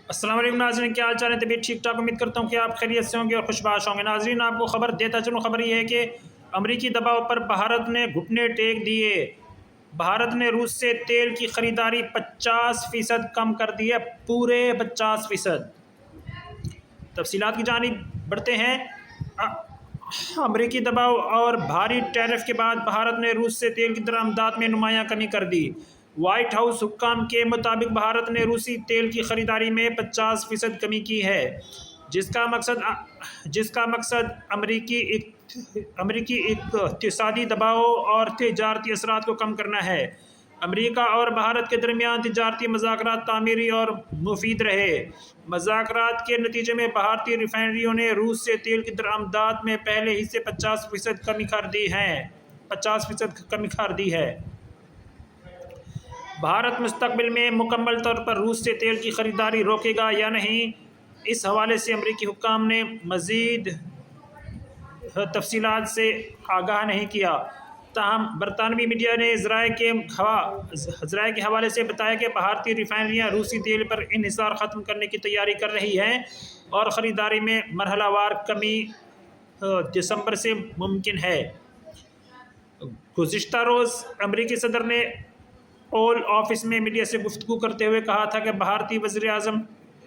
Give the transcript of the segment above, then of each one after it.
السلام علیکم ناظرین، کیا حال چال ہے؟ طبیعت ٹھیک ٹھاک؟ امید کرتا ہوں کہ آپ خیریت سے ہوں گے اور خوشباش ہوں گے۔ ناظرین، آپ کو خبر دیتا چلوں، خبر یہ ہے کہ امریکی دباؤ پر بھارت نے گھٹنے ٹیک دیے۔ بھارت نے روس سے تیل کی خریداری 50% کم کر دی ہے، پورے 50%۔ تفصیلات کی جانب بڑھتے ہیں۔ امریکی دباؤ اور بھاری ٹیرف کے بعد بھارت نے روس سے تیل کی درآمدات میں نمایاں کمی کر دی۔ وائٹ ہاؤس حکام کے مطابق بھارت نے روسی تیل کی خریداری میں 50% کمی کی ہے، جس کا مقصد امریکی اقتصادی دباؤ اور تجارتی اثرات کو کم کرنا ہے۔ امریکہ اور بھارت کے درمیان تجارتی مذاکرات تعمیری اور مفید رہے۔ مذاکرات کے نتیجے میں بھارتی ریفائنریوں نے روس سے تیل کی درآمدات میں پہلے ہی سے 50% کمی کر دی ہے۔ بھارت مستقبل میں مکمل طور پر روس سے تیل کی خریداری روکے گا یا نہیں، اس حوالے سے امریکی حکام نے مزید تفصیلات سے آگاہ نہیں کیا۔ تاہم برطانوی میڈیا نے ذرائع کے حوالے سے بتایا کہ بھارتی ریفائنریاں روسی تیل پر انحصار ختم کرنے کی تیاری کر رہی ہیں اور خریداری میں مرحلہ وار کمی دسمبر سے ممکن ہے۔ گزشتہ روز امریکی صدر نے اوول آفس میں میڈیا سے گفتگو کرتے ہوئے کہا تھا کہ بھارتی وزیر اعظم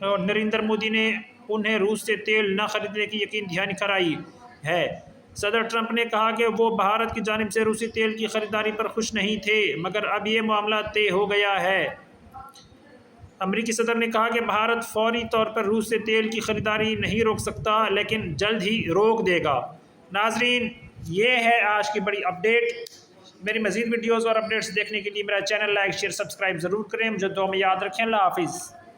نریندر مودی نے انہیں روس سے تیل نہ خریدنے کی یقین دہانی کرائی ہے۔ صدر ٹرمپ نے کہا کہ وہ بھارت کی جانب سے روسی تیل کی خریداری پر خوش نہیں تھے، مگر اب یہ معاملہ طے ہو گیا ہے۔ امریکی صدر نے کہا کہ بھارت فوری طور پر روس سے تیل کی خریداری نہیں روک سکتا، لیکن جلد ہی روک دے گا۔ ناظرین، یہ ہے آج کی بڑی اپڈیٹ۔ میری مزید ویڈیوز اور اپڈیٹس دیکھنے کے لیے میرا چینل لائک، شیئر، سبسکرائب ضرور کریں۔ مجھے دعا میں یاد رکھیں۔ اللہ حافظ۔